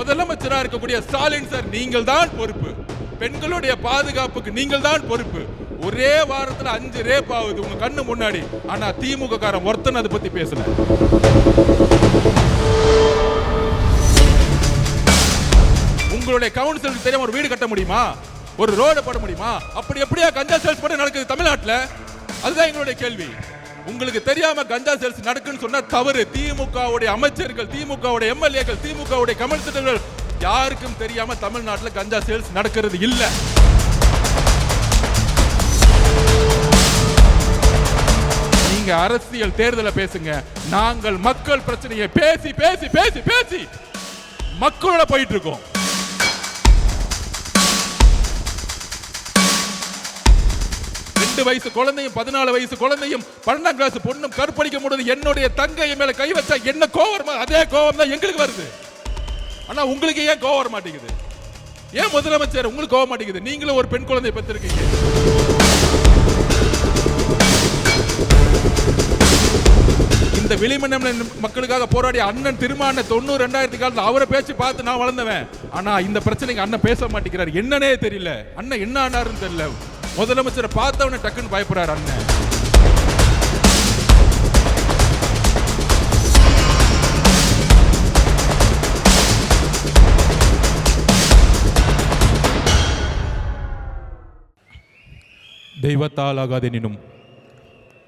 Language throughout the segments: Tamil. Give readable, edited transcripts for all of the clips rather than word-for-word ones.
முதலமைச்சராக இருக்கக்கூடிய ஸ்டாலின் சார், நீங்கள் தான் பொறுப்பு. பெண்களுடைய பாதுகாப்புக்கு நீங்கள் தான் பொறுப்பு. ஒரே வாரத்தில் 5 ரேப் ஆகுது உங்க கண்ணு முன்னாடி. ஆனா திமுக காரன் ஒருத்தன் அதை பத்தி பேசல. உங்களுடைய கவுன்சிலுக்கு தெரியாம ஒரு வீடு கட்ட முடியுமா? ஒரு ரோடு போட முடியுமா? அப்படி எப்படியா கஞ்சா சேல்ஸ் பண்ண நடக்குது தமிழ்நாட்டில்? அதுதான் எங்களுடைய கேள்வி. உங்களுக்கு தெரியாம கஞ்சா சேல்ஸ் நடக்குன்னு சொன்னா தவறு. திமுகவுடைய அமைச்சர்கள், திமுகவுடைய எம்எல்ஏக்கள், திமுகவுடைய கமிஷனர்கள் யாருக்கும் தெரியாம தமிழ்நாட்டில் கஞ்சா சேல்ஸ் நடக்கிறது இல்ல. நீங்க அரசியல் தேர்தலை பேசுங்க. நாங்கள் மக்கள் பிரச்சனையை பேசி பேசி பேசி பேசி மக்களோட போயிட்டு இருக்கோம். வயசு குழந்தையும் 14 வயசு குழந்தையும் 12ஆம் கிளாஸ் பொண்ணும் கற்பழிக்க முடியாது. என்னுடைய தங்கை மேல கை வச்சா என்ன கோவம்? அதே கோவம் தான் எங்களுக்கு வருது. ஆனா உங்களுக்கு ஏன் கோவம் வர மாட்டேங்குது? ஏன் முதலமைச்சர் உங்களுக்கு கோவம் மாட்டேங்குது? நீங்களும் ஒரு பெண் குழந்தையை பெற்றிருக்கீங்க. இந்த விளிமணம் மக்களுக்காக போராடிய அண்ணன் திருமான 90 2000 காலத்தில் அவரை பேச்சு பார்த்து நான் வளர்ந்தவன். ஆனா இந்த பிரச்சனைக்கு அண்ணன் பேச மாட்டேங்கிறார். என்னன்னே தெரியல. அண்ணன் என்ன ஆனாருன்னு தெரியல. முதலமைச்சரை பார்த்தவன டக்குன்னு பயப்படுறார் அண்ணன். தெய்வத்தால் ஆகாதெனினும்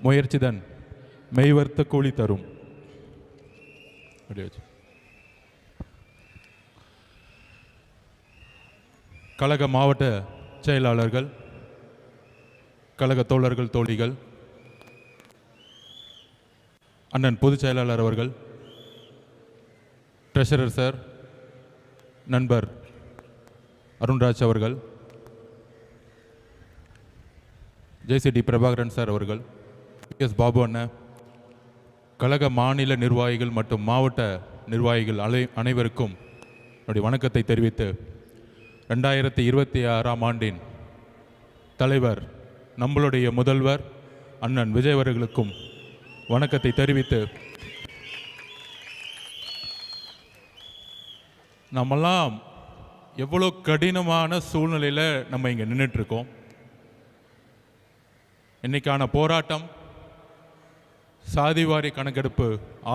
முயற்சிதன் மெய்வர்த்த கூலி தரும். கழக மாவட்ட செயலாளர்கள், கழக தோழர்கள், தோழிகள், அண்ணன் பொதுச் செயலாளர் அவர்கள், ட்ரெஷரர் சார், நண்பர் அருண்ராஜ் அவர்கள், ஜேசிடி பிரபாகரன் சார் அவர்கள், எஸ் பாபு அண்ணன், கழக மாநில நிர்வாகிகள் மற்றும் மாவட்ட நிர்வாகிகள் அனைவருக்கும் என்னுடைய வணக்கத்தை தெரிவித்து 2026ஆம் ஆண்டின் தலைவர் நம்மளுடைய முதல்வர் அண்ணன் விஜய் அவர்களுக்கும் வணக்கத்தை தெரிவித்து, நம்மெல்லாம் எவ்வளோ கடினமான சூழ்நிலையில் நம்ம இங்கே நின்றுட்டுருக்கோம். இன்னைக்கான போராட்டம் சாதிவாரி கணக்கெடுப்பு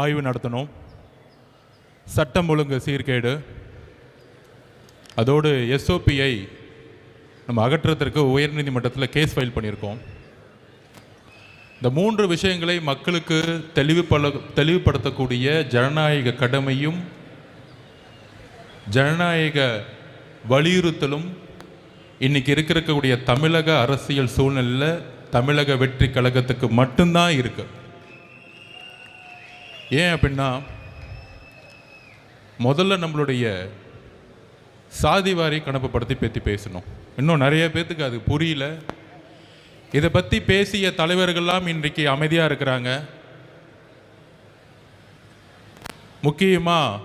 ஆய்வு நடத்தணும், சட்டம் ஒழுங்கு சீர்கேடு, அதோடு எஸ்ஓபியை நம்ம அகற்றத்திற்கு உயர்நீதிமன்றத்தில் கேஸ் ஃபைல் பண்ணியிருக்கோம். இந்த 3 விஷயங்களை மக்களுக்கு தெளிவுபடுத்தக்கூடிய ஜனநாயக கடமையும் ஜனநாயக வலியுறுத்தலும் இன்னைக்கு இருக்கக்கூடிய தமிழக அரசியல் சூழ்நிலையில் தமிழக வெற்றி கழகத்துக்கு மட்டும்தான் இருக்கு. ஏன் அப்படின்னா, முதல்ல நம்மளுடைய சாதிவாரி கணக்குப்படுத்தி பற்றி பேசணும். இன்னும் நிறைய பேர்த்துக்கு அது புரியல. இதை பற்றி பேசிய தலைவர்கள்லாம் இன்றைக்கு அமைதியாக இருக்கிறாங்க. முக்கியமாக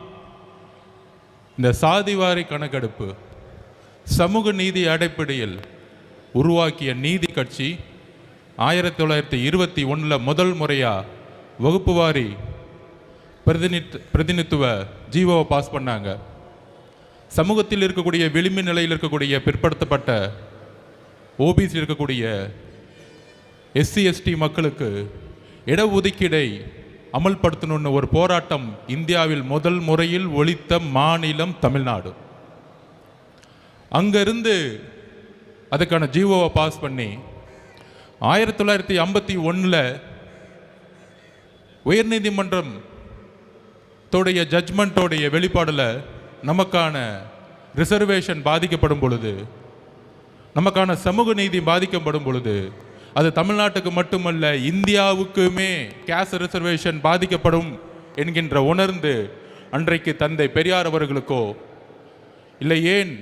இந்த சாதிவாரி கணக்கெடுப்பு சமூக நீதி அடிப்படையில் உருவாக்கிய நீதி கட்சி 1921 முதல் முறையாக வகுப்புவாரி பிரதிநிதித்துவ ஜீவோவை பாஸ் பண்ணாங்க. சமூகத்தில் இருக்கக்கூடிய விளிம்பு நிலையில் இருக்கக்கூடிய பிற்படுத்தப்பட்ட ஓபிசி இருக்கக்கூடிய எஸ்சி எஸ்டி மக்களுக்கு இடஒதுக்கீடை அமல்படுத்தணும்னு ஒரு போராட்டம் இந்தியாவில் முதல் முறையில் ஒலித்த மாநிலம் தமிழ்நாடு. அங்கிருந்து அதுக்கான ஜீவோவை பாஸ் பண்ணி 1951 உயர்நீதிமன்றம் தோடைய ஜட்ஜ்மெண்ட்டோடைய வெளிப்பாடில் நமக்கான ரிசர்வேஷன் பாதிக்கப்படும் பொழுது, நமக்கான சமூக நீதி பாதிக்கப்படும் பொழுது, அது தமிழ்நாட்டுக்கு மட்டுமல்ல இந்தியாவுக்குமே கேஸ்ட் ரிசர்வேஷன் பாதிக்கப்படும் என்கின்ற உணர்ந்து அன்றைக்கு தந்தை பெரியார் அவர்களுக்கோ இல்லை ஏன்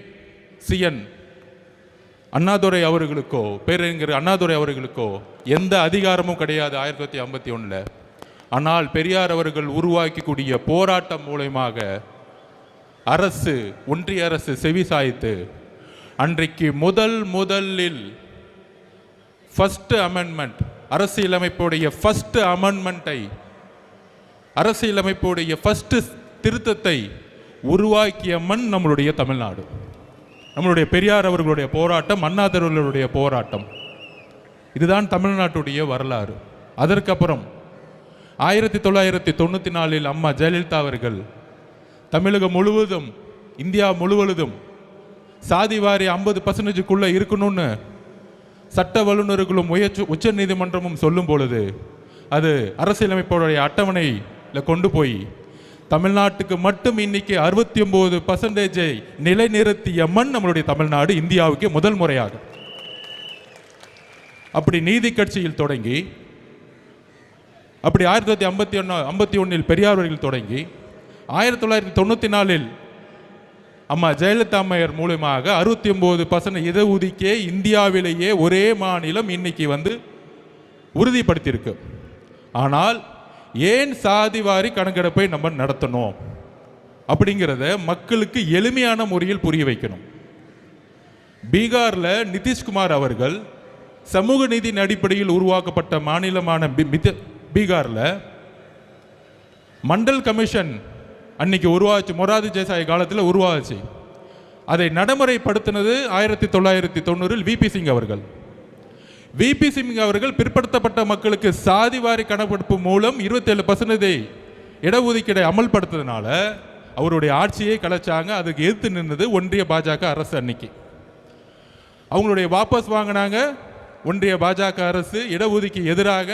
சிஎன் அண்ணாதுரை அவர்களுக்கோ பேரறிஞர் அண்ணாதுரை அவர்களுக்கோ எந்த அதிகாரமும் கிடையாது 1951. ஆனால் பெரியார் அவர்கள் உருவாக்கக்கூடிய போராட்டம் மூலமாக அரசு, ஒன்றிய அரசு செவி சாய்த்து அன்றைக்கு முதலில் ஃபர்ஸ்ட் அமெண்ட்மெண்ட், அரசியலமைப்புடைய ஃபர்ஸ்ட் அமெண்ட்மெண்ட்டை, அரசியலமைப்புடைய ஃபர்ஸ்ட் திருத்தத்தை உருவாக்கிய மண் நம்மளுடைய தமிழ்நாடு. நம்மளுடைய பெரியார் அவர்களுடைய போராட்டம், அண்ணாதிராவிடருடைய போராட்டம், இதுதான் தமிழ்நாட்டுடைய வரலாறு. அதற்கப்புறம் 1994 அம்மா ஜெயலலிதா அவர்கள் தமிழகம் முழுவதும், இந்தியா முழுவதும் சாதிவாரி 50% இருக்கணும்னு சட்ட வல்லுநர்களும் உச்ச நீதிமன்றமும் சொல்லும் பொழுது அது அரசியலமைப்புடைய அட்டவணையில் கொண்டு போய் தமிழ்நாட்டுக்கு மட்டும் இன்னைக்கு 69% நிலைநிறுத்திய மண் நம்மளுடைய தமிழ்நாடு, இந்தியாவுக்கு முதல் முறையாக. அப்படி நீதி கட்சியில் தொடங்கி, அப்படி 1951 பெரியார் அவர்கள் தொடங்கி 1994 அம்மா ஜெயலலிதா அம்மையார் மூலமாக 69% இடஒதுக்கீடே இந்தியாவிலேயே ஒரே மாநிலம் இன்னைக்கு உறுதிப்படுத்தியிருக்கு. ஆனால் ஏன் சாதிவாரி கணக்கெடுப்பை நம்ம நடத்தணும் அப்படிங்கிறத மக்களுக்கு எளிமையான முறையில் புரிய வைக்கணும். பீகாரில் நிதிஷ்குமார் அவர்கள் சமூக நீதியின் அடிப்படையில் உருவாக்கப்பட்ட மாநிலமான பீகாரில் மண்டல் கமிஷன் அன்னைக்கு உருவாச்சு, மொரார்ஜி தேசாய் காலத்தில் உருவாச்சு. அதை நடைமுறைப்படுத்தினது 1990 விபி சிங் அவர்கள். விபி சிங் அவர்கள் பிற்படுத்தப்பட்ட மக்களுக்கு சாதிவாரி கணக்கெடுப்பு மூலம் 27% இடஒதுக்கீடை அமல்படுத்ததுனால அவருடைய ஆட்சியை கலைச்சாங்க. அதுக்கு எதிர்த்து நின்றது ஒன்றிய பாஜக அரசு. அன்னைக்கு அவங்களுடைய வாபஸ் வாங்கினாங்க. ஒன்றிய பாஜக அரசு இடஒதுக்கீடு எதிராக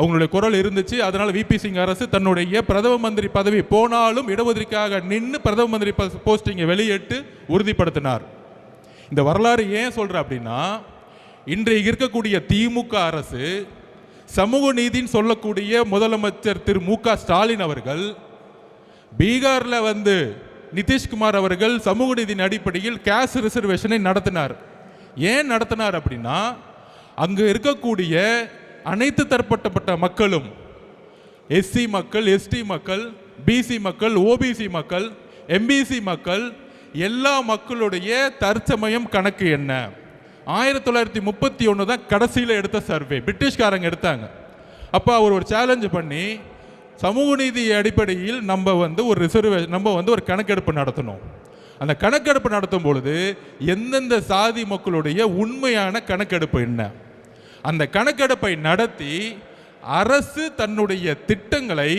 அவங்களுடைய குரல் இருந்துச்சு. அதனால விபி சிங் அரசு தன்னுடைய பிரதம மந்திரி பதவி போனாலும் இடஒதுக்கீடாக நின்று பிரதம மந்திரி போஸ்டிங்கை வெளியிட்டு உறுதிப்படுத்தினார். இந்த வரலாறு ஏன் சொல்ற அப்படின்னா, இன்றைக்கு இருக்கக்கூடிய திமுக அரசு சமூக நீதின்னு சொல்லக்கூடிய முதலமைச்சர் திரு மு.க. ஸ்டாலின் அவர்கள் பீகாரில் நிதிஷ்குமார் அவர்கள் சமூக நீதியின் அடிப்படையில் கேஸ்ட் ரிசர்வேஷனை நடத்தினார். ஏன் நடத்தினார் அப்படின்னா, அங்கு இருக்கக்கூடிய அனைத்து தரப்பட்ட மக்களும், எஸ்சி மக்கள், எஸ்டி மக்கள், பிசி மக்கள், ஓபிசி மக்கள், எம்பிசி மக்கள், எல்லா மக்களுடைய தற்சமயம் கணக்கு என்ன, 1931 தான் கடைசியில் எடுத்த சர்வே, பிரிட்டிஷ்காரங்க எடுத்தாங்க. அப்போ அவர் ஒரு சேலஞ்சு பண்ணி சமூக நீதி அடிப்படையில் நம்ம ஒரு கணக்கெடுப்பு நடத்தணும். அந்த கணக்கெடுப்பு நடத்தும் பொழுது எந்தெந்த சாதி மக்களுடைய உண்மையான கணக்கெடுப்பு என்ன, அந்த கணக்கெடுப்பை நடத்தி அரசு தன்னுடைய திட்டங்களை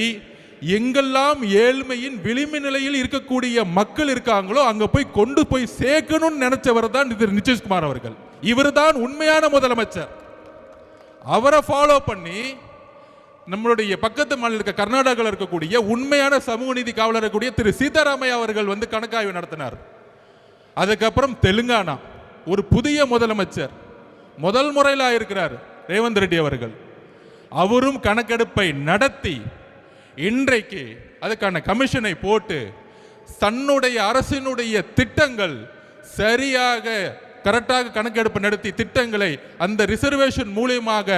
எங்கெல்லாம் ஏழ்மையின் விளிம்பு நிலையில் இருக்கக்கூடிய மக்கள் இருக்காங்களோ அங்க போய் கொண்டு போய் சேர்க்கணும்னு நினைச்சவர் தான் நிதிஷ்குமார் அவர்கள். இவர் தான் உண்மையான முதலமைச்சர். அவரை ஃபாலோ பண்ணி நம்மளுடைய பக்கத்து மாநில இருக்க கர்நாடகாவில் இருக்கக்கூடிய உண்மையான சமூக நீதி காவலர் இருக்கக்கூடிய திரு சீதாராமையா அவர்கள் கணக்காய்வு நடத்தினார். அதுக்கப்புறம் தெலுங்கானா ஒரு புதிய முதலமைச்சர் முதல் முறையில் இருக்கிறார் ரேவந்த் ரெட்டி அவர்கள். அவரும் கணக்கெடுப்பை நடத்தி இன்றைக்கு அதுக்கான கமிஷனை போட்டு தன்னுடைய அரசினுடைய திட்டங்கள் சரியாக கரெக்டாக கணக்கெடுப்பு நடத்தி திட்டங்களை அந்த ரிசர்வேஷன் மூலியமாக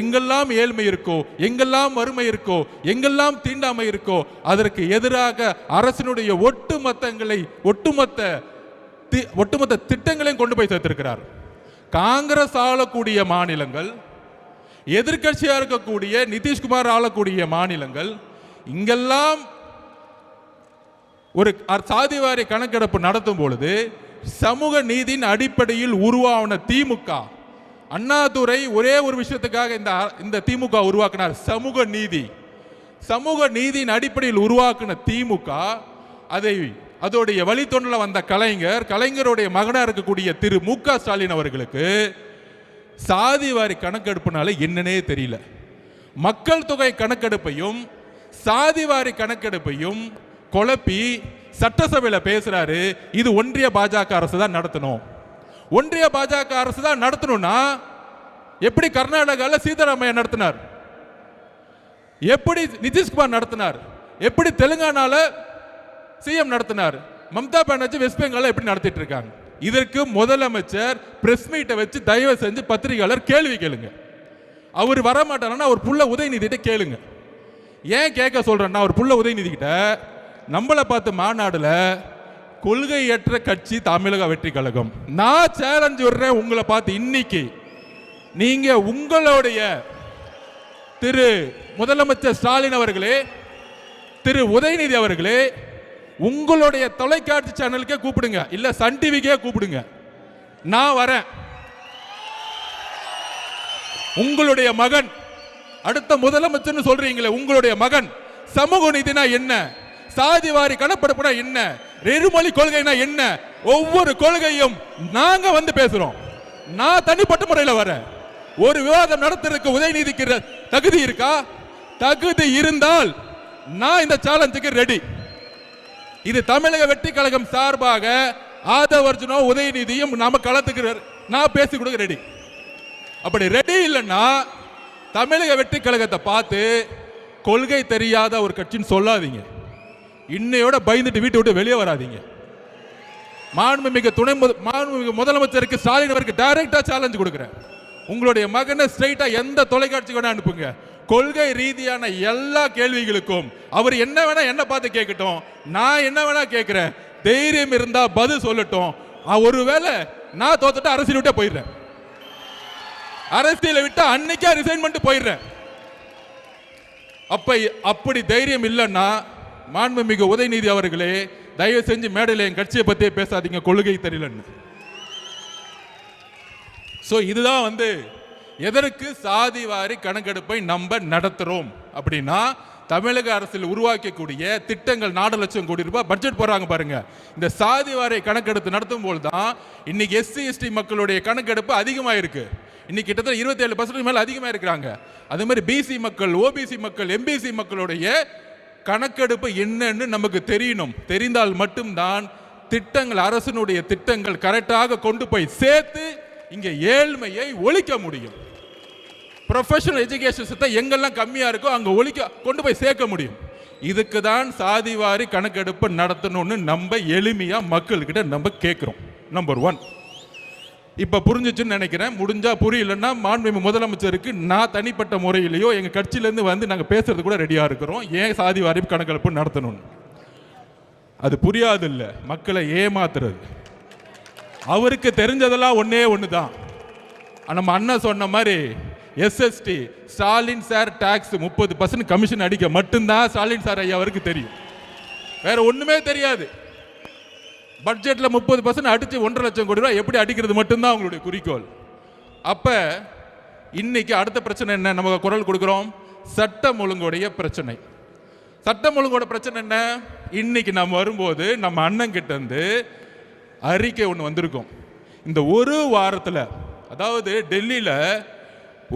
எங்கெல்லாம் ஏழ்மை இருக்கோ, எங்கெல்லாம் வறுமை இருக்கோ, எங்கெல்லாம் தீண்டாமை இருக்கோ அதற்கு எதிராக அரசினுடைய ஒட்டுமொத்த திட்டங்களையும் கொண்டு போய் சேர்த்திருக்கிறார். காங்கிரஸ் ஆளக்கூடிய மாநிலங்கள், எதிர்கட்சியாக இருக்கக்கூடிய நிதிஷ்குமார் ஆளக்கூடிய மாநிலங்கள், இங்கெல்லாம் ஒரு சாதிவாரி கணக்கெடுப்பு நடத்தும் பொழுது சமூக நீதியின் அடிப்படையில் உருவான திமுக, அண்ணாதுரை ஒரே ஒரு விஷயத்துக்காக இந்த திமுக உருவாக்கினார், சமூக நீதியின் அடிப்படையில் உருவாக்கின திமுக அதோடைய வழித்தொண்டில் வந்த கலைஞருடைய மகனாக இருக்கக்கூடிய திரு மு.க. ஸ்டாலின் அவர்களுக்கு சாதிவாரி கணக்கெடுப்புனால என்னன்னே தெரியல. மக்கள் தொகை கணக்கெடுப்பையும் சாதிவாரி கணக்கெடுப்பையும் குழப்பி சட்டசபையில் பேசுறாரு. இது ஒன்றிய பாஜக அரசு தான் நடத்தணும். ஒன்றிய பாஜக அரசு தான் நடத்தணும்னா எப்படி கர்நாடகாவில் சீதாராமையா நடத்தினார், எப்படி நிதிஷ்குமார் நடத்தினார், எப்படி தெலுங்கானால சிஎம் நடத்தினார், மம்தா பானர்ஜி வெஸ்ட் பெங்கால எப்படி நடத்திட்டு இருக்காங்க. இதற்கு முதலமைச்சர் பிரஸ் மீட்டை வச்சு தயவு செஞ்சு பத்திரிகையாளர் கேள்வி கேளுங்க. அவர் வரமாட்டாருன்னா அவர் புள்ள உதயநிதிட்ட கேளுங்க. ஏன் கேட்க சொல்றேன்னா, அவர் புள்ள உதயநிதி கிட்ட நம்மளை பார்த்து மாநாடுல கொள்கையற்ற கட்சி தமிழக வெற்றி கழகம், நான் சேலஞ்ச் விடுறேன் உங்களை பார்த்து, இன்னைக்கு நீங்க உங்களுடைய திரு முதலமைச்சர் ஸ்டாலின் அவர்களே, திரு உதயநிதி அவர்களே, உங்களுடைய தொலைக்காட்சி சேனலுக்கே கூப்பிடுங்க, இல்ல சன் டிவிக்கே கூப்பிடுங்க, நான் வரேன். உங்களுடைய மகன் அடுத்த முதலமைச்சர் சொல்றீங்களே, உங்களுடைய மகன் சமூக நீதினா என்ன, சாதிவாரி கணப்பெடுப்புனா என்ன, நெருமொழி கொள்கைனா என்ன, ஒவ்வொரு கொள்கையும் நாங்க வந்து பேசுறோம். நான் தனிப்பட்ட முறையில் வரேன். ஒரு விவாதம் நடத்துறதுக்கு உதயநிதிக்கு தகுதி இருக்கா? தகுதி இருந்தால் நான் இந்த சேலஞ்சுக்கு ரெடி. இது தமிழக வெற்றி கழகம் சார்பாக ஆதவர்ஜுனோ உதயநிதியும் நாம களத்துக்கு நான் பேசி கொடுக்க ரெடி. அப்படி ரெடி இல்லைன்னா தமிழக வெற்றி கழகத்தை பார்த்து கொள்கை தெரியாத ஒரு கட்சின்னு சொல்லாதீங்க. இன்னையோட பயந்துட்டு வீட்டை விட்டு வெளியே வராதீங்க. மாண்புமிகு முதலமைச்சருக்கு ஸ்டாலின் அவருக்கு டைரக்டா சேலஞ்ச் கொடுக்கிறேன். உங்களுடைய மகனை ஸ்ட்ரைட்டா எந்த தொலைக்காட்சிக்கு வேணா அனுப்புங்க. கொள்கை ரீதியான எல்லா கேள்விகளுக்கும் அவர் என்ன வேணா என்ன பார்த்து கேட்கட்டும், நான் என்ன வேணா கேட்கிறேன். தைரியம் இருந்தா பதில் சொல்லட்டும். ஒருவேளை நான் தோத்துட்டு அரசியல் விட்டே போயிடுறேன். அரசியலை விட்டு அன்னைக்கே ரிசைன் பண்ணிட்டு போயிடுறேன். அப்படி தைரியம் இல்லைன்னா மாண்புமிகு உதயநிதி அவர்களே, தயவு செஞ்சு மேடையில் என் கட்சியை பத்தியே பேசாதீங்க, கொள்கை தெரியலன்னு. சோ இதுதான் எதற்கு சாதிவாரி கணக்கெடுப்பை நம்ம நடத்துறோம் அப்படின்னா, தமிழக அரசில் உருவாக்கக்கூடிய திட்டங்கள் 4 லட்சம் கோடி ரூபாய் பட்ஜெட் போறாங்க பாருங்க. இந்த சாதிவாரி கணக்கெடுப்பு நடத்தும் போது தான் இன்னைக்கு SC ST மக்களுடைய கணக்கெடுப்பு அதிகமாக இருக்கு. இன்னைக்கு கிட்டத்தட்ட 27% மேல அதிகமாக இருக்கிறாங்க. அதே மாதிரி BC மக்கள், OBC மக்கள், MBC மக்களுடைய கணக்கெடுப்பு என்னன்னு நமக்கு தெரியணும். தெரிந்தால் மட்டும்தான் திட்டங்கள், அரசனுடைய திட்டங்கள் கரெக்டாக கொண்டு போய் சேர்த்து இங்க ஏழ்மையை ஒழிக்க முடியும். ப்ரொஃபஷனல் எஜுகேஷன் எங்கெல்லாம் கம்மியா இருக்கோ அங்க கொண்டு போய் சேர்க்க முடியும். இதுக்கு தான் சாதிவாரி கணக்கெடுப்பு நடத்தணும்னு நம்ம எளிமையா மக்கள்கிட்ட நம்ம கேட்கிறோம். நம்பர் 1 இப்ப புரிஞ்சிச்சுன்னு நினைக்கிறேன். முடிஞ்சா புரியலன்னா மாண்புமிகு முதலமைச்சருக்கு நான் தனிப்பட்ட முறையிலேயோ எங்க கட்சியிலேருந்து நாங்க பேசுறது கூட ரெடியா இருக்கிறோம். ஏன் சாதிவாரி கணக்கெடுப்பு நடத்தணும்? அது புரியாது இல்ல, மக்களை ஏமாத்துறது. அவருக்கு தெரிஞ்சதெல்லாம் ஒன்னே ஒண்ணுதான். நம்ம அண்ணா சொன்ன மாதிரி SST Stalin sir tax 30% commission அடிக்க மட்டும்தான் ஸ்டாலின் சார் ஐயா அவருக்கு தெரியும். வேற ஒண்ணுமே தெரியாது. பட்ஜெட்ல 30% அடிச்சு 1.5 லட்சம் கோடி ரூபாய் எப்படி அடிக்கிறது மட்டும்தான் அவங்களுடைய குறிக்கோள். அப்ப இன்னைக்கு அடுத்த பிரச்சனை என்ன? நமக்கு குரல் கொடுக்கிறோம். சட்டம் ஒழுங்குடைய பிரச்சனை. சட்டம் ஒழுங்கோட பிரச்சனை என்ன? இன்னைக்கு நம்ம வரும்போது நம்ம அண்ணன் கிட்ட இருந்து அறிக்கை ஒன்று வந்திருக்கும். இந்த ஒரு வாரத்தில், அதாவது டெல்லியில்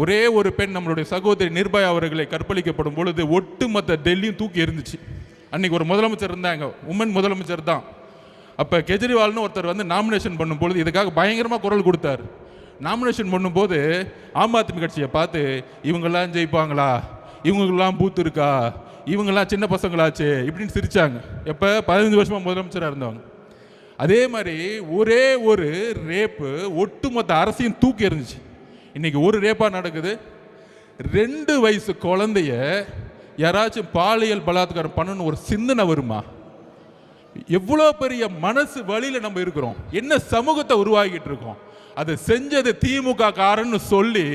ஒரே ஒரு பெண் நம்மளுடைய சகோதரி நிர்பயா அவர்களை கற்பழிக்கப்படும் பொழுது ஒட்டுமொத்த டெல்லியும் தூக்கி எறிஞ்சிச்சு. அன்னைக்கு ஒரு முதலமைச்சர் இருந்தாங்க, உமன் முதலமைச்சர் தான். அப்போ கெஜ்ரிவால்னு ஒருத்தர் நாமினேஷன் பண்ணும் பொழுது இதுக்காக பயங்கரமாக குரல் கொடுத்தார். நாமினேஷன் பண்ணும்போது ஆம் ஆத்மி கட்சியை பார்த்து இவங்கெல்லாம் ஜெயிப்பாங்களா, இவங்கெல்லாம் பூத்து இருக்கா, இவங்கெல்லாம் சின்ன பசங்களாச்சு இப்படின்னு சிரிச்சாங்க. எப்போ 15 வருஷமாக முதலமைச்சராக இருந்தவங்க. அதே மாதிரி ஒரே ஒரு ரேப்பு ஒட்டுமொத்த அரசையும் தூக்கி எறிஞ்சிச்சு. இன்னைக்கு ஒரு ரேப்பா நடக்குது. 2 வயசு குழந்தைய யாராச்சும் பாலியல் பலாத்காரம் பண்ணணும் ஒரு சிந்தனை வருமா? எவ்வளோ பெரிய மனசு வழியில நம்ம இருக்கிறோம், என்ன சமூகத்தை உருவாக்கிட்டு இருக்கோம். அதை செஞ்சது திமுக காரன்னு சொல்லி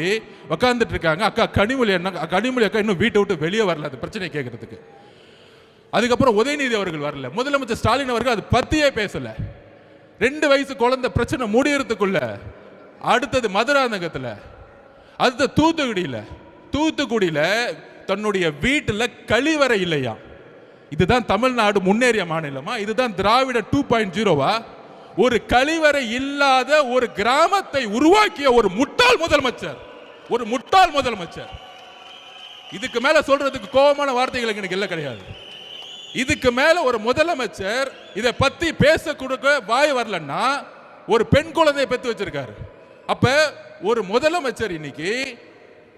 உக்காந்துட்டு இருக்காங்க. அக்கா கனிமொழி அக்கா இன்னும் வீட்டை விட்டு வெளியே வரல அது பிரச்சனை கேட்கறதுக்கு. அதுக்கப்புறம் உதயநிதி அவர்கள் வரல, முதலமைச்சர் ஸ்டாலின் அவர்கள் அது பத்தியே பேசல. 2 வயசு குழந்தை பிரச்சனை முடியறதுக்குள்ள அடுத்தது மதுராந்தகத்தில், அடுத்த தூத்துக்குடியில தன்னுடைய வீட்டில் கழிவறை இல்லையா? இதுதான் தமிழ்நாடு முன்னேறிய மாநிலமா? இதுதான் திராவிட 2.0வா? ஒரு கழிவறை இல்லாத ஒரு கிராமத்தை உருவாக்கிய ஒரு முட்டாள் முதலமைச்சர். இதுக்கு மேல சொல்றதுக்கு கோபமான வார்த்தைகள் எனக்கு எல்லாம் கிடையாது. இதுக்கு மேல ஒரு முதலமைச்சர் இதை பத்தி பேச கொடுக்க வாய் வரலன்னா ஒரு பெண் குழந்தையை பெற்று வச்சிருக்காரு. அப்ப ஒரு முதலமைச்சர் இன்னைக்கு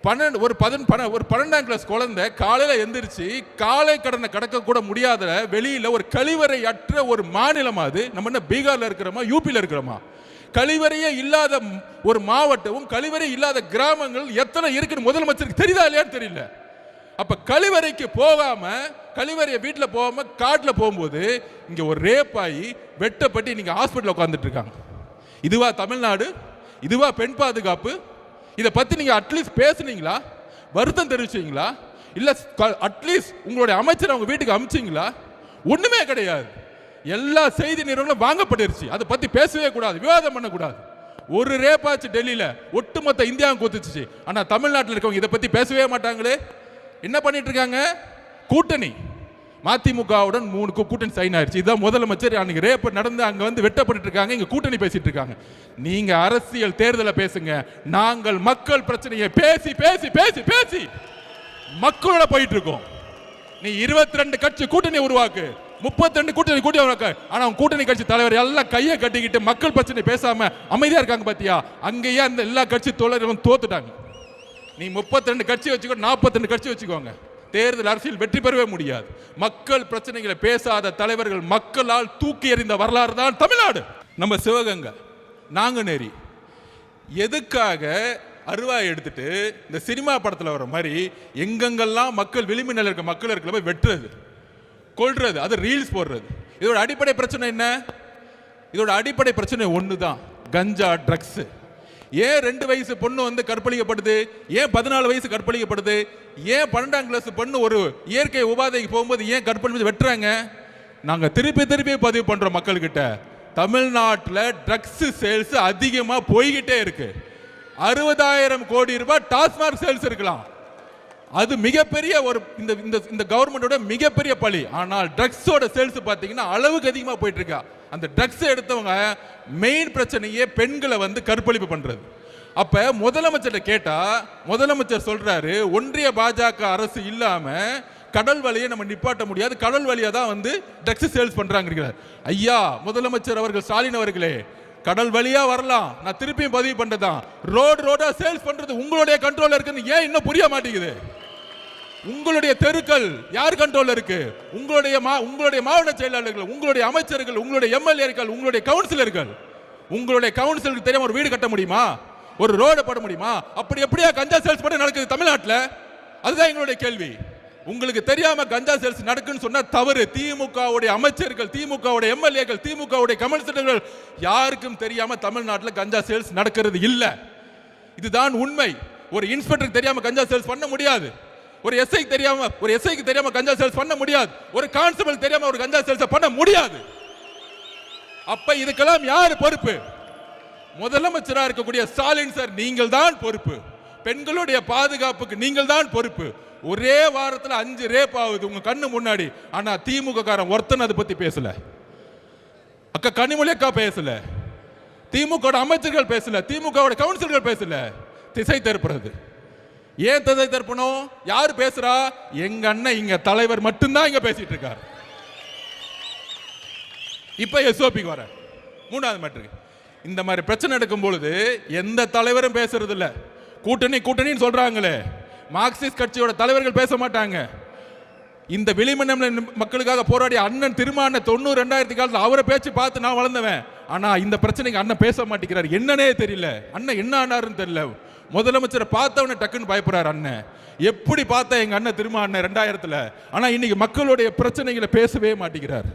12ஆம் கிளாஸ் குழந்தை காலையில எந்திரிச்சு காலை கடனை கடக்க கூட முடியாத வெளியில ஒரு கழிவறை அற்ற ஒரு மாநிலம் அது. நம்ம என்ன பீகார்ல இருக்கிறோமா, யூபியில் இருக்கிறோமா? கழிவறையே இல்லாத ஒரு மாவட்டமும் கழிவறை இல்லாத கிராமங்கள் எத்தனை இருக்குன்னு முதலமைச்சருக்கு தெரியுதா இல்லையான்னு தெரியல. அப்ப கழிவறைக்கு போகாம, கழிவறையை வீட்டில் போகாம காட்டுல போகும்போது இங்க ஒரு ரேப் ஆகி வெட்டப்பட்டு நீங்க ஹாஸ்பிட்டல் உட்கார்ந்துட்டு இருக்காங்க. இதுவா தமிழ்நாடு? இதுவா பெண் பாதுகாப்பு? இதை பத்தி நீங்க அட்லீஸ்ட் பேசுனீங்களா? வருத்தம் தெரிவிச்சீங்களா? இல்ல அட்லீஸ்ட் உங்களுடைய அமைச்சர் அவங்க வீட்டுக்கு அனுப்பிச்சிங்களா? ஒண்ணுமே கிடையாது. எல்லா செய்தி நிறுவனங்களும் வாங்கப்பட்டுருச்சு. அதை பத்தி பேசவே கூடாது, விவாதம் பண்ணக்கூடாது. ஒரு ரேப்பாச்சு டெல்லியில ஒட்டுமொத்த இந்தியாவும் கூத்துச்சு. ஆனா தமிழ்நாட்டில் இருக்கவங்க இதை பத்தி பேசவே மாட்டாங்களே. என்ன பண்ணிட்டு இருக்காங்க? கூட்டணி மதிமுகவுடன் 3 கூட்டணி சைன் ஆயிடுச்சு. இதுதான் முதலமைச்சர் அன்னைக்கு ரேப் நடந்து அங்க வந்து வெட்டப்பட்டு இருக்காங்க, இங்க கூட்டணி பேசிட்டு இருக்காங்க. நீங்க அரசியல் தேர்தலை பேசுங்க, நாங்கள் மக்கள் பிரச்சனையை பேசி பேசி பேசி பேசி மக்களோட போயிட்டு இருக்கோம். நீ 22 கட்சி கூட்டணி உருவாக்கு, 32 கூட்டணி உருவாக்கு. ஆனா கூட்டணி கட்சி தலைவர் எல்லாம் கையை கட்டிக்கிட்டு மக்கள் பிரச்சனை பேசாம அமைதியா இருக்காங்க பாத்தியா? அங்கேயே அந்த எல்லா கட்சி தோழர்களும் தோத்துட்டாங்க. நீ 32 கட்சி வச்சுக்கோ, 42 கட்சி வச்சுக்கோங்க, தேர்தல் அரசியல் வெற்றி பெறவே முடியாது. மக்கள் பிரச்சனைகளை பேசாத தலைவர்கள் மக்களால் தூக்கி எறிந்த வரலாறு தான் தமிழ்நாடு. நம்ம சிவகங்கை நாங்குநேரி எதுக்காக அருவாய் எடுத்துட்டு இந்த சினிமா படத்தில் வர மாதிரி எங்கெங்கெல்லாம் மக்கள் விளிம்பு நிலை இருக்க மக்கள் இருக்கிற போய் வெட்டுறது, கொள்றது, அது ரீல்ஸ் போடுறது. இதோட அடிப்படை பிரச்சனை என்ன? இதோட அடிப்படை பிரச்சனை ஒன்று தான், கஞ்சா, ட்ரக்ஸ். ஏன் 2 வயசு பொண்ணு வந்து கற்பழிக்கப்படுது? ஏன் 14 வயசு கற்பழிக்கப்படுது? ஏன் 12ஆம் கிளாஸ் பொண்ணு ஒரு இயற்கை உபாதைக்கு போகும்போது ஏன் கற்பழிச்சு வெட்டுறாங்க? நாங்கள் திருப்பி திருப்பி பதிவு பண்றோம் மக்கள்கிட்ட. தமிழ்நாட்டில் ட்ரக்ஸ் சேல்ஸ் அதிகமாக போய்கிட்டே இருக்கு. 60,000 கோடி ரூபாய் டாஸ்மாக் சேல்ஸ் இருக்கலாம். அது மிகப்பெரிய ஒரு இந்த கவர்மெண்டோட மிகப்பெரிய பழி. ஆனால் ட்ரக்ஸோட சேல்ஸ் பார்த்தீங்கன்னா அளவுக்கு அதிகமாக போயிட்டு இருக்கா. அந்த ட்ரக்ஸ் எடுத்தவங்க மெயின் பிரச்சனையே பெண்களை வந்து கற்பழிப்பு பண்றது. அப்ப முதலமைச்சர் கேட்டா முதலமைச்சர் சொல்றாரு, ஒன்றிய பாஜக அரசு இல்லாம கடல் வழியை நம்ம நிப்பாட்ட முடியாது, கடல் வழியா தான் வந்து ட்ரக்ஸ் சேல்ஸ் பண்றாங்க. ஐயா முதலமைச்சர் அவர்கள், ஸ்டாலின் அவர்களே, கடல் வழியா வரலாம், நான் திருப்பியும் பதிவு பண்றதான். ரோடா சேல்ஸ் பண்றது உங்களுடைய கண்ட்ரோல்ல இருக்குன்னு ஏன் இன்னும் புரிய மாட்டேங்குது? உங்களுடைய தெருக்கள் யார் கண்ட்ரோல்ல இருக்கு? உங்களுடைய மாவட்ட செயலாளர்கள், உங்களுடைய அமைச்சர்கள், உங்களுடைய எம்எல்ஏக்கள், உங்களுடைய கவுன்சிலர்கள். உங்களுடைய கவுன்சிலருக்கு தெரியாம ஒரு வீடு கட்ட முடியுமா? ஒரு ரோடு போட முடியுமா? அப்படி எப்படியா கஞ்சா சேல்ஸ் பண்ண நடக்குது தமிழ்நாட்டில்? அதுதான் எங்களுடைய கேள்வி. உங்களுக்கு தெரியாம கஞ்சா சேல்ஸ் நடக்குன்னு சொன்னா தவறு. திமுகவுடைய அமைச்சர்கள், திமுகவுடைய எம்எல்ஏக்கள், திமுகவுடைய கவுன்சிலர்கள் யாருக்கும் தெரியாம தமிழ்நாட்டில் கஞ்சா சேல்ஸ் நடக்கிறது இல்ல. இதுதான் உண்மை. ஒரு இன்ஸ்பெக்டருக்கு தெரியாம கஞ்சா சேல்ஸ் பண்ண முடியாது. ஒரு எஸ்ஐக்கு தெரியாம கஞ்சா சேல்ஸ் பண்ண முடியாது. ஒரு கான்ஸ்டபிள் தெரியாம ஒரு கஞ்சா சேல்ஸ் பண்ண முடியாது. அப்ப இதுக்கெல்லாம் யாரு பொறுப்பு? முதலமைச்சரா இருக்கக்கூடிய ஸ்டாலின் சார், நீங்கள் தான் பொறுப்பு. பெண்களுடைய பாதுகாப்புக்கு நீங்கள் தான் பொறுப்பு. ஒரே வாரத்தில் 5 ரேப் ஆகுது உங்க கண்ணு முன்னாடி. ஆனா திமுக காரன் ஒருத்தன் அதை பத்தி பேசல. அக்கா கனிமொழி அக்கா பேசல, திமுக அமைச்சர்கள் பேசல, திமுக கவுன்சிலர்கள் பேசல. திசை திருப்புறது. ஏன் திசை திருப்பணும்? யாரு பேசுறா? எங்க அண்ணன் இங்க தலைவர் மட்டும்தான் இங்க பேசிட்டு இருக்காரு. இப்ப எஸ்ஓபிக்கு வர 3வது மேட்ருக்கு. இந்த மாதிரி பிரச்சனை எடுக்கும் பொழுது எந்த தலைவரும் பேசுறது இல்ல. கூட்டணின்னு சொல்றாங்களே, மார்க்சிஸ்ட் கட்சியோட தலைவர்கள் பேச மாட்டாங்க. இந்த விளிம்பு மக்களுக்காக போராடிய அண்ணன் திருமான 90-2000 காலத்தில் அவரை பேச்சு பார்த்து நான் வளர்ந்தவன். ஆனா இந்த பிரச்சனைக்கு அண்ணன் பேச மாட்டேங்கிறார். என்னன்னே தெரியல. அண்ணன் என்ன ஆனாருன்னு தெரியல. முதலமைச்சரை பார்த்தவன டக்குன்னு பயப்படுறாரு அண்ணன். எப்படி பார்த்தா எங்க அண்ணன் திருமா அண்ணன் 2000ல். ஆனா இன்னைக்கு மக்களுடைய பிரச்சனைகளை பேசவே மாட்டேங்கிறார்.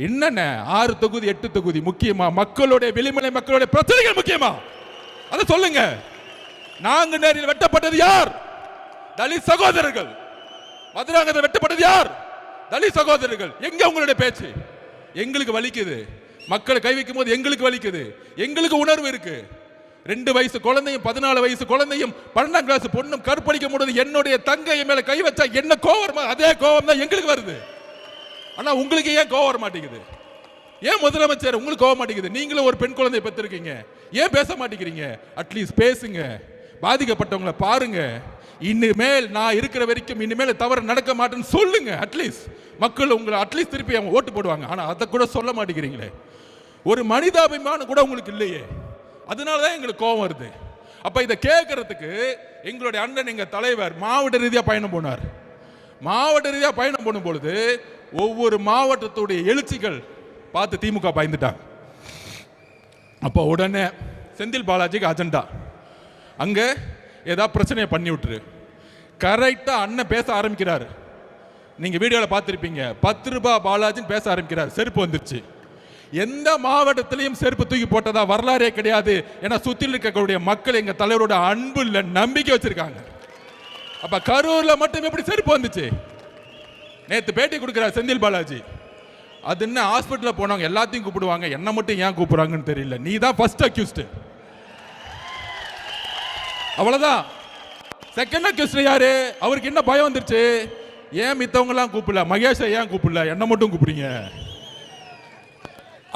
என்னென்ன 6 தொகுதி 8 தொகுதி முக்கியமா? மக்களுடைய விளிம்பு மக்களுடைய பிரச்சனைகள் முக்கியமா? அதை சொல்லுங்க. நாங்குநேரியில் வெட்டப்பட்டது யார்? தலித் சகோதரர்கள். மதுராங்கத்தில் வெட்டப்பட்டது யார்? தலித் சகோதரர்கள். எங்க உங்களுடைய பேச்சு? எங்களுக்கு வலிக்குது. மக்கள் கை வைக்கும் போது எங்களுக்கு வலிக்குது. எங்களுக்கு உணர்வு இருக்கு. 2 வயசு குழந்தையும் 14 வயசு குழந்தையும் 12ஆம் கிளாஸ் பொண்ணும் கற்பழிக்க முடியாது. என்னுடைய தங்கை மேல கை வச்சா என்ன கோவம்? அதே கோவம் தான் எங்களுக்கு வருது. ஆனா உங்களுக்கு ஏன் கோவம் வர மாட்டேங்குது? ஏன் முதலமைச்சர் உங்களுக்கு கோவம் மாட்டேங்குது? நீங்களும் ஒரு பெண் குழந்தை பெற்றிருக்கீங்க, ஏன் பேச மாட்டேங்கிறீங்க? அட்லீஸ்ட் பேசுங்க, பாதிக்கப்பட்டவங்களை பாருங்க. இனிமேல் நான் இருக்கிற வரைக்கும் இனிமேல் தவறு நடக்க மாட்டேன்னு சொல்லுங்க. அட்லீஸ்ட் மக்கள் உங்களை அட்லீஸ்ட் திருப்பி அவங்க ஓட்டு போடுவாங்க. ஆனா அதை கூட சொல்ல மாட்டேங்கிறீங்களே. ஒரு மனிதாபிமானம் கூட உங்களுக்கு இல்லையே. அதனாலதான் எங்களுக்கு கோபம் வருது. அப்ப இதை கேட்கறதுக்கு எங்களுடைய அண்ணன், எங்க தலைவர் மாவட்ட ரீதியா பயணம் போனார். மாவட்ட ரீதியா பயணம் போடும் பொழுது ஒவ்வொரு மாவட்டத்துடைய எழுச்சிகள் பார்த்து திமுக பயந்துட்டாங்க. அப்போ உடனே செந்தில் பாலாஜிக்கு அஜெண்டா, அங்க ஏதாவது பிரச்சனையை பண்ணி விட்டுரு. கரெக்டா அண்ணன் பேச ஆரம்பிக்கிறாரு. நீங்க வீடியோல பார்த்திருப்பீங்க. 10 ரூபாய் பாலாஜின்னு பேச ஆரம்பிக்கிறார். செருப்பு வந்துருச்சு. எந்த மாவட்டத்திலையும் செருப்பு தூக்கி போட்டதா வரலாறே கிடையாது. ஏன்னா சுத்தியில் இருக்கக்கூடிய மக்கள் எங்க தலைவரோட அன்பு இல்ல, நம்பிக்கை வச்சிருக்காங்க. அப்ப கரூர்ல மட்டும் எப்படி செருப்பு வந்துச்சு? நேத்து பேட்டி கொடுக்கிறார் செந்தில் பாலாஜி. அது என்ன ஹாஸ்பிட்டலில் போனவங்க எல்லாத்தையும் கூப்பிடுவாங்க, என்ன மட்டும் ஏன் கூப்பிடுறாங்கன்னு தெரியல. நீ தான் ஃபர்ஸ்ட் அக்யூஸ்டு, அவ்வளவுதான். செகண்ட் அக்யூஸ்டு யாரு? அவருக்கு என்ன பயம் வந்துருச்சு, ஏன் மித்தவங்க எல்லாம் கூப்பிடல, மகேஷை ஏன் கூப்பிடல, என்ன மட்டும் கூப்பிடுங்க.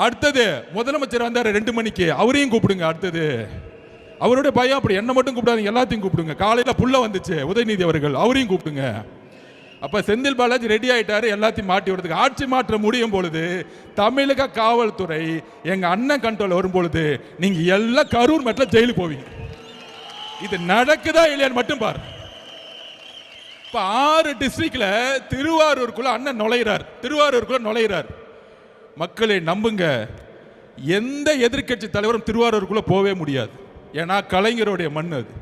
அடுத்தது முதலமைச்சர் வந்தாரு 2 மணிக்கு, அவரையும் கூப்பிடுங்க. அடுத்தது அவருடைய பயம் அப்படி, என்ன மட்டும் கூப்பிடாதீங்க, எல்லாத்தையும் கூப்பிடுங்க. காலையில புள்ள வந்துச்சு உதயநிதி அவர்கள், அவரையும் கூப்பிடுங்க. அப்ப செந்தில் பாலாஜி ரெடி ஆயிட்டாரு எல்லாத்தையும் மாட்டி வரதுக்கு. ஆட்சி மாற்ற முடியும் பொழுது தமிழக காவல்துறை எங்க அண்ணன் கண்ட்ரோல் வரும் பொழுது நீங்க எல்லாம் கரூர் மட்டும் ஜெயிலுக்கு போவீங்க. இது நடக்குதா இல்லையான்னு மட்டும் பாரு. இப்ப 6 டிஸ்ட்ரிக்ட்ல திருவாரூருக்குள்ள அண்ணன் நுழைகிறார். மக்களை நம்புங்க, எந்த எதிர்க்கட்சி தலைவரும் திருவாரூருக்குள்ள போவே முடியாது. ஏன்னா கலைஞருடைய மண் அது.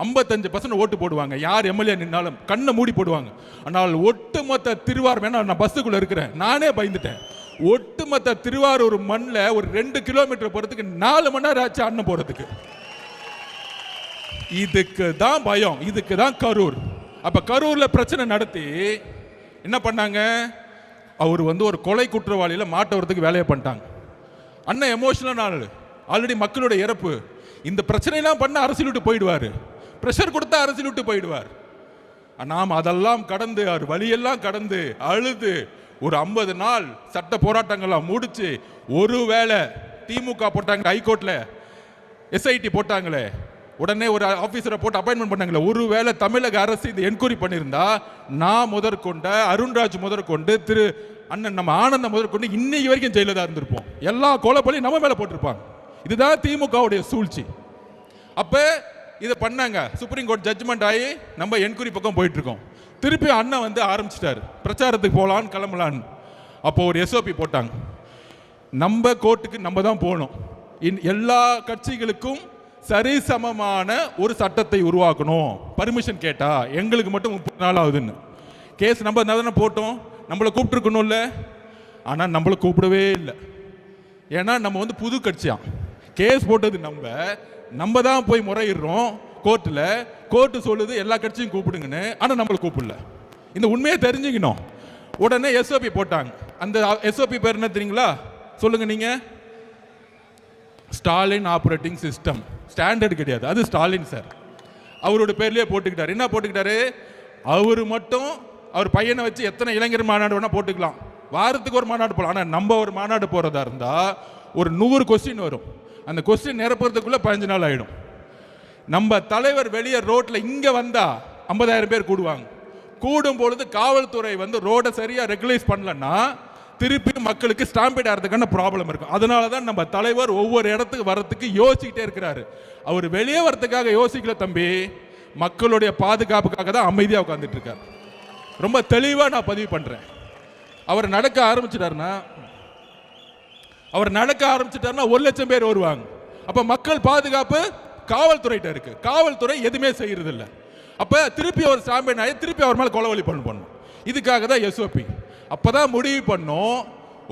55% ஓட்டு போடுவாங்க, யார் எம்எல்ஏ நின்னாலும் கண்ணை மூடி போடுவாங்க. ஆனால் ஒட்டுமொத்த திருவாரூர், நான் பஸ்ஸுக்குள்ள இருக்கிறேன், நானே பயந்துட்டேன். ஒட்டுமொத்த திருவாரூர் மண்ணில் ஒரு 2 கிலோமீட்டர் போறதுக்கு 4 மணி நேரம் ஆச்சு அண்ணன் போறதுக்கு. இதுக்கு தான் பயம், இதுக்கு தான் கரூர். அப்ப கரூர்ல பிரச்சனை நடத்தி என்ன பண்ணாங்க, அவர் ஒரு கொலை குற்றவாளியில மாட்டவரதுக்கு வேலையை பண்ணிட்டாங்க. அண்ணன் எமோஷனல் ஆளு, ஆல்ரெடி மக்களுடைய இறப்பு, இந்த பிரச்சனையெல்லாம் பண்ண அரசியல் விட்டு போயிடுவார், பிரஷர் கொடுத்தா அரசியல் விட்டு போயிடுவார். நாம் அதெல்லாம் கடந்து, அவர் வழியெல்லாம் கடந்து அழுது ஒரு 50 நாள் சட்ட போராட்டங்கள்லாம் முடிச்சு, ஒருவேளை திமுக போட்டாங்க ஹைகோர்ட்ல எஸ்ஐடி போட்டாங்களே, உடனே ஒரு ஆபீசரை போட்டு அப்பாயின்மெண்ட் பண்ணாங்களே, ஒருவேளை தமிழக அரசு இந்த என்கொயரி பண்ணியிருந்தா நான் முதற்கொண்ட அருண்ராஜ் முதற்கொண்டு திரு அண்ணன் நம்ம ஆனந்தம் முதற்கொண்டு இன்னைக்கு வரைக்கும் ஜெயில தான் இருந்திருப்போம். எல்லா கொலைப்பழியும் நம்ம மேல போட்டிருப்பாங்க. இதுதான் திமுகவுடைய சூழ்ச்சி. அப்ப இதை பண்ணாங்க, சுப்ரீம் கோர்ட் ஜட்ஜ்மெண்ட் ஆகி நம்ம என்கொயரி பக்கம் போயிட்டு இருக்கோம். திருப்பி அண்ணன் ஆரம்பிச்சிட்டாரு பிரச்சாரத்துக்கு போகலான்னு கிளம்பலான்னு. அப்போ ஒரு எஸ்ஓபி போட்டாங்க, நம்ம கோர்ட்டுக்கு நம்ம தான் போகணும், எல்லா கட்சிகளுக்கும் சரிசமமான ஒரு சட்டத்தை உருவாக்கணும், பர்மிஷன் கேட்டா எங்களுக்கு மட்டும் 30 நாள் ஆகுதுன்னு. கேஸ் நம்ம தானே போட்டோம், நம்மளை கூப்பிட்டுருக்கணும்ல. ஆனால் நம்மளை கூப்பிடவே இல்லை. ஏன்னா நம்ம புது கட்சியா, கேஸ் போட்டது நம்ம தான் போய் முறையிடுறோம் கோர்ட்டில். கோர்ட்டு சொல்லுது எல்லா கட்சியும் கூப்பிடுங்கன்னு, ஆனால் நம்மளை கூப்பிடல. இந்த உண்மையை தெரிஞ்சுக்கணும். உடனே எஸ்ஓபி போட்டாங்க. அந்த எஸ்ஓபி பேர் என்ன தெரியுங்களா? சொல்லுங்க நீங்க. ஸ்டாலின் ஆப்ரேட்டிங் சிஸ்டம், ஸ்டாண்டர்ட் கிடையாது, அது ஸ்டாலின் சார் அவரோட பேர்லயே போட்டுக்கிட்டாரு. என்ன போட்டுக்கிட்டாரு, அவர் மட்டும் அவர் பையனை வச்சு எத்தனை இளைஞர் மாநாடு வேணா போட்டுக்கலாம், வாரத்துக்கு ஒரு மாநாடு போகலாம். ஆனால் நம்ம ஒரு மாநாடு போகிறதா இருந்தால் ஒரு 100 கொஸ்டின் வரும். அந்த கொஸ்டின் நிரப்புறதுக்குள்ள 15 நாள் ஆகிடும். நம்ம தலைவர் வெளியே ரோட்டில் இங்கே வந்தால் 50,000 பேர் கூடுவாங்க. கூடும் பொழுது காவல்துறை ரோடை சரியாக ரெகுலைஸ் பண்ணலன்னா திருப்பி மக்களுக்கு ஸ்டாம்பீட் ஆகிறதுக்கான ப்ராப்ளம் இருக்கும். அதனால தான் நம்ம தலைவர் ஒவ்வொரு இடத்துக்கு வரத்துக்கு யோசிச்சுக்கிட்டே இருக்கிறாரு. அவர் வெளியே வரத்துக்காக யோசிக்கல தம்பி, மக்களுடைய பாதுகாப்புக்காக தான் அமைதியாக உட்காந்துட்டு இருக்காரு. ரொம்ப தெளிவாக நான் பதிவு பண்ணுறேன். அவர் நடக்க ஆரம்பிச்சிட்டாருன்னா 1 லட்சம் பேர் வருவாங்க. அப்ப மக்கள் பாதுகாப்பு காவல்துறையிட்ட இருக்கு. காவல்துறை எதுவுமே செய்யறது இல்லை. அப்ப திருப்பி அவர் ஸ்டாம்பேட் ஆகி திருப்பி அவர் மேல கொலவழி பண்ணும். இதுக்காக தான் எஸ்ஓபி. அப்பதான் முடிவு பண்ணோம்,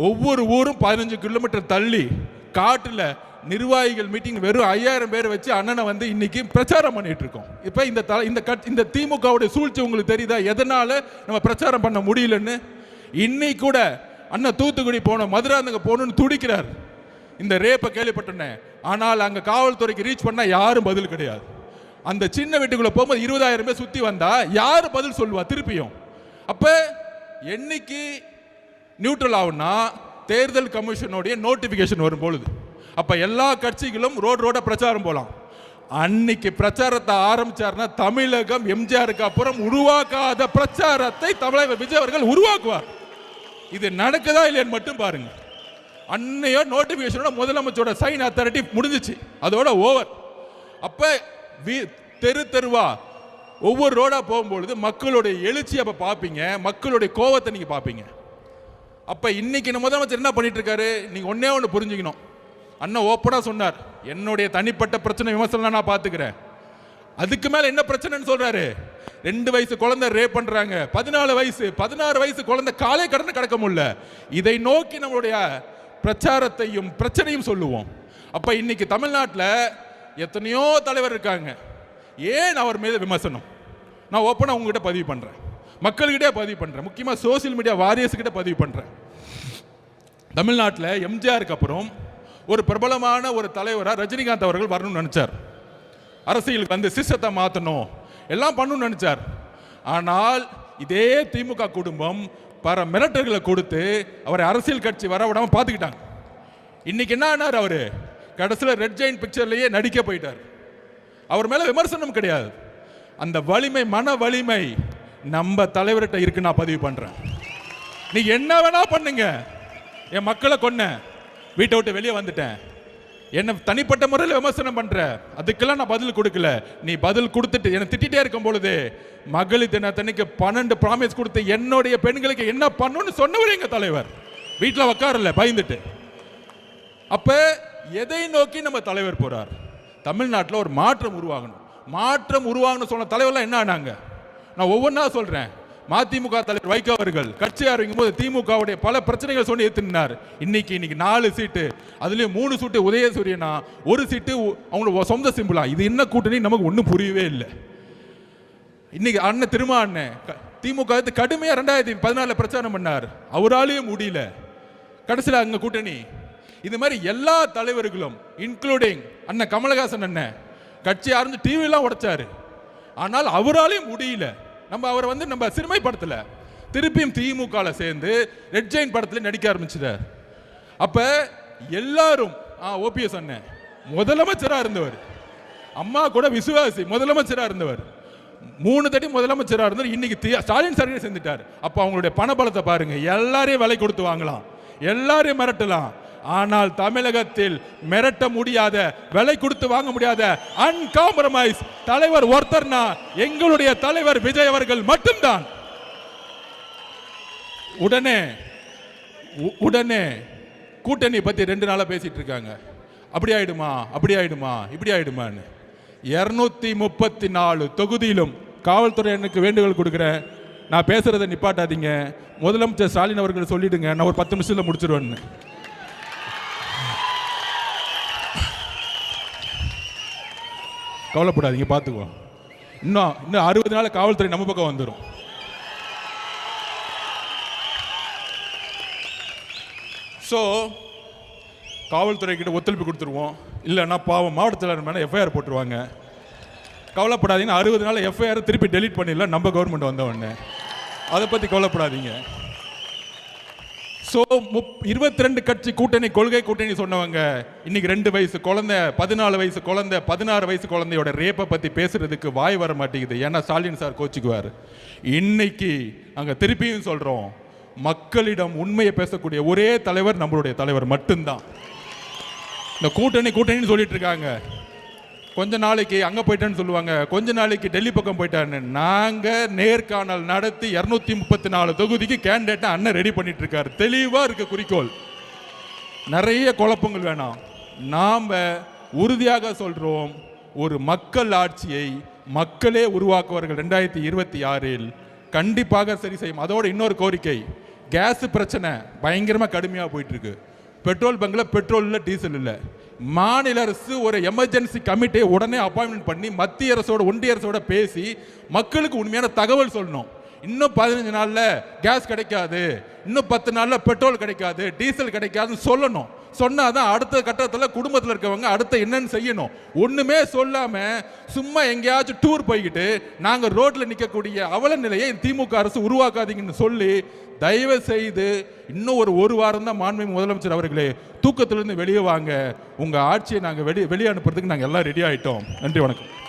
ஒவ்வொரு ஊரும் 15 கிலோமீட்டர் தள்ளி காட்டுல நிர்வாகிகள் மீட்டிங் வெறும் 5000 பேர் வச்சு அண்ணனை இன்னைக்கு பிரச்சாரம் பண்ணிட்டு இருக்கோம். இப்ப இந்த திமுகவுடைய சூழ்ச்சி உங்களுக்கு தெரியுதா, எதனால நம்ம பிரச்சாரம் பண்ண முடியலன்னு? இன்னைக்கு கூட அண்ணன் தூத்துக்குடி போனோம், மதுராந்தக போகணும்னு துடிக்கிறார். இந்த ரேப்பை கேள்விப்பட்டேன். ஆனால் அங்க காவல்துறைக்கு ரீச் பண்ணா யாரும் பதில் கிடையாது. அந்த சின்ன வீட்டுக்குள்ள போகும்போது 20,000 பேர் சுத்தி வந்தா யாரு பதில் சொல்லுவா திருப்பியும்? அப்ப என்னைக்கு நியூட்ரல் ஆகும்னா தேர்தல் கமிஷனுடைய நோட்டிபிகேஷன் வரும் பொழுது. அப்ப எல்லா கட்சிகளும் ரோட பிரச்சாரம் போலாம். அன்னைக்கு பிரச்சாரத்தை ஆரம்பிச்சார்னா தமிழகம் எம்ஜிஆருக்கு அப்புறம் உருவாக்காத பிரச்சாரத்தை தமிழக விஜய் அவர்கள் உருவாக்குவார். இது நடக்குதா இல்லையான்னு மட்டும் பாருங்க. அன்னையோ நோட்டிபிகேஷனோட முதலமைச்சரோட சைன் அத்தாரிட்டி முடிஞ்சிச்சு, அதோட ஓவர். அப்ப தெருவா ஒவ்வொரு ரோடா போகும்பொழுது மக்களுடைய எழுச்சி அப்ப பாப்பீங்க, மக்களுடைய கோவத்தை நீங்க பாப்பீங்க. அப்ப இன்னைக்கு முதலமைச்சர் என்ன பண்ணிட்டு இருக்காரு, நீங்க ஒண்ணு புரிஞ்சுக்கணும். அண்ணன் ஓப்பனா சொன்னார், என்னுடைய தனிப்பட்ட பிரச்சனை விமர்சனம் நான் பாத்துக்கிறேன். அதுக்கு மேல என்ன பிரச்சனைன்னு சொல்றாரு. 2 வயசு குழந்தை ரேப் பண்றாங்க, 14 வயசு 16 வயசு குழந்தை காலை கடந்து கடக்க முடியல. இதை நோக்கி நம்மளுடைய பிரச்சாரத்தையும் பிரச்சனையும் சொல்லுவோம். அப்ப இன்னைக்கு தமிழ்நாட்டில் எத்தனையோ தலைவர் இருக்காங்க, ஏன் அவர் மீது விமர்சனம்? நான் ஓப்பனா உங்ககிட்ட பதிவு பண்றேன், மக்கள்கிட்ட பதிவு பண்றேன், முக்கியமா சோசியல் மீடியா வாரியர்ஸ் கிட்ட பதிவு பண்றேன். தமிழ்நாட்டில் எம்ஜிஆருக்கு அப்புறம் ஒரு பிரபலமான ஒரு தலைவராக ரஜினிகாந்த் அவர்கள் வரணும்னு நினைச்சார். அரசியலுக்கு வந்து சிஸ்டத்தை மாற்றணும் எல்லாம் பண்ணணும்னு நினைச்சார். ஆனால் இதே திமுக குடும்பம் பல மிரட்டல்களை கொடுத்து அவரை அரசியல் கட்சி வர விடாம பார்த்துக்கிட்டாங்க. இன்னைக்கு என்ன ஆனார்? அவரு கடைசியில் ரெட் ஜெயின் பிக்சர்லயே நடிக்க போயிட்டார். அவர் மேல விமர்சனம் கிடையாது. அந்த வலிமை, மன வலிமை நம்ம தலைவர்கிட்ட இருக்கு. நான் பதிவு பண்றேன். நீ என்ன வேணா பண்ணுங்க, என் மக்களை கொன்ன, வீட்டை விட்டு வெளியே வந்துட்டேன், என்ன தனிப்பட்ட முறையில் விமர்சனம் பண்ற, அதுக்கெல்லாம் நான் பதில் கொடுக்கல. நீ பதில் கொடுத்துட்டு என்ன திட்டிகிட்டே இருக்கும் பொழுது மகளிர் தினத்தன்னைக்கு 12 ப்ராமிஸ் கொடுத்து என்னுடைய பெண்களுக்கு என்ன பண்ணணும்னு சொன்னவர் எங்க தலைவர். வீட்டில் உட்காரல பயந்துட்டு. அப்ப எதை நோக்கி நம்ம தலைவர் போறார்? தமிழ்நாட்டில் ஒரு மாற்றம் உருவாகணும். மாற்றம் உருவாகணும் சொன்ன தலைவர்லாம் என்ன ஆனாங்க? நான் ஒவ்வொன்றா சொல்றேன். மதிமுக தலைவர் வைகோ அவர்கள் கட்சி ஆரம்பிக்கும் போது திமுகவுடைய பல பிரச்சனைகள் சொல்லி ஏற்றினார். இன்னைக்கு 4 சீட்டு, அதுலயும் 3 சீட்டு உதயசூரியனா, ஒரு சீட்டு அவங்களோட சொந்த சிம்பிளா. இது என்ன கூட்டணி நமக்கு ஒன்றும் புரியவே இல்லை. இன்னைக்கு அண்ணன் திருமா அண்ணன் திமுக கடுமையா 2014 பிரச்சாரம் பண்ணார். அவராலேயே முடியல. கடைசியில் அங்க கூட்டணி. இது மாதிரி எல்லா தலைவர்களும் இன்க்ளூடிங் அண்ணன் கமலஹாசன் அண்ணன் கட்சி ஆரம்பிச்சு டிவிலாம் உடைச்சாரு. ஆனால் அவராலேயும் முடியல. நம்ம அவரை நம்ம சிறுமைப்படுத்தல. திருப்பியும் திமுக சேர்ந்து ரெட் ஜெயின் படத்தில் நடிக்க ஆரம்பிச்சிட்டார். அப்ப எல்லாரும் ஓபிஎஸ் அண்ணன் முதலமைச்சராக இருந்தவர், அம்மா கூட விசுவாசி முதலமைச்சராக இருந்தவர், 3 தடி முதலமைச்சராக இருந்தவர். இன்னைக்கு ஸ்டாலின் சர்வே செஞ்சுட்டார். அப்ப அவங்களுடைய பணபலத்தை பாருங்க. எல்லாரையும் விலை கொடுத்து வாங்கலாம், எல்லாரையும் மிரட்டலாம். ஆனால் தமிழகத்தில் மிரட்ட முடியாத, விலை கொடுத்து வாங்க முடியாத அன்காம்ப்ரமைஸ் தலைவர் ஒருத்தர்னா எங்களுடைய தலைவர் விஜய் அவர்கள் மட்டும்தான். உடனே கூட்டணி பத்தி 2 நாளா பேசிட்டு இருக்காங்க. அப்படி ஆயிடுமா, அப்படி ஆயிடுமா, இப்படி ஆயிடுமான்னு. 234 தொகுதியிலும் காவல்துறை எனக்கு வேண்டுகோள் கொடுக்குறேன். நான் பேசுறதை நிப்பாட்டாதீங்க. முதலமைச்சர் ஸ்டாலின் அவர்கள் சொல்லிடுங்க, நான் ஒரு 10 நிமிஷத்துல முடிச்சிருவேன்னு. கவலைப்படாதீங்க, பார்த்துக்குவோம். இன்னும் 60 நாள் காவல்துறை நம்ம பக்கம் வந்துடும். ஸோ காவல்துறை கிட்ட ஒத்துழைப்பு கொடுத்துருவோம். இல்லைன்னா பாவம் மாவட்ட தலைவர் மேலே எஃப்ஐஆர் போட்டுருவாங்க. கவலைப்படாதீங்க. 60 நாள் எஃப்ஐஆர் திருப்பி டெலீட் பண்ணிடலாம் நம்ம கவர்மெண்ட் வந்தவொடனே. அதை பற்றி கவலைப்படாதீங்க. ஸோ 22 கட்சி கூட்டணி, கொள்கை கூட்டணி சொன்னவங்க இன்னைக்கு 2 வயசு குழந்தை, 14 வயசு குழந்தை, 16 வயசு குழந்தையோட ரேப்பை பற்றி பேசுறதுக்கு வாய் வர மாட்டேங்குது. ஏன்னா ஸ்டாலின் சார் கோச்சிக்குவார். இன்னைக்கு நாங்கள் திருப்பியும் சொல்றோம், மக்களிடம் உண்மையை பேசக்கூடிய ஒரே தலைவர் நம்மளுடைய தலைவர் மட்டும்தான். இந்த கூட்டணின்னு சொல்லிட்டு இருக்காங்க. கொஞ்ச நாளைக்கு அங்கே போயிட்டேன்னு சொல்லுவாங்க, கொஞ்ச நாளைக்கு டெல்லி பக்கம் போயிட்டான்னு. நாங்கள் நேர்காணல் நடத்தி 234 தொகுதிக்கு கேண்டிடேட்டை அண்ணன் ரெடி பண்ணிட்டு இருக்காரு. தெளிவாக இருக்க குறிக்கோள். நிறைய குழப்பங்கள் வேணாம். நாம் உறுதியாக சொல்கிறோம், ஒரு மக்கள் ஆட்சியை மக்களே உருவாக்குவார்கள் 2026 கண்டிப்பாக சரி செய்யும். அதோட இன்னொரு கோரிக்கை, கேஸ் பிரச்சனை பயங்கரமாக கடுமையாக போயிட்டு இருக்கு. பெட்ரோல் பங்கில் பெட்ரோல் இல்லை, டீசல் இல்லை. மாநில அரசு ஒரு எமர்ஜென்சி கமிட்டியை உடனே அப்பாயின்மெண்ட் பண்ணி மத்திய அரசோட, ஒன்றிய அரசோட பேசி மக்களுக்கு உண்மையான தகவல் சொல்லணும். இன்னும் 15 நாளில் கேஸ் கிடைக்காது, இன்னும் 10 நாளில் பெட்ரோல் கிடைக்காது, டீசல் கிடைக்காதுன்னு சொல்லணும். சொன்னாதான் அடுத்த கட்டத்தில் குடும்பத்தில் இருக்கவங்க அடுத்த என்னன்னு செய்யணும். ஒண்ணுமே சொல்லாம சும்மா எங்கேயாச்சும் டூர் போய்கிட்டு நாங்கள் ரோட்ல நிற்கக்கூடிய அவல நிலையை திமுக அரசு உருவாக்காதீங்கன்னு சொல்லி தயவு செய்து இன்னும் ஒரு வாரம் தான் மாண்புமிகு முதலமைச்சர் அவர்களே, தூக்கத்திலிருந்து வெளியே வாங்க. உங்க ஆட்சியை நாங்கள் வெளியே அனுப்புறதுக்கு நாங்கள் எல்லாம் ரெடி ஆயிட்டோம். நன்றி, வணக்கம்.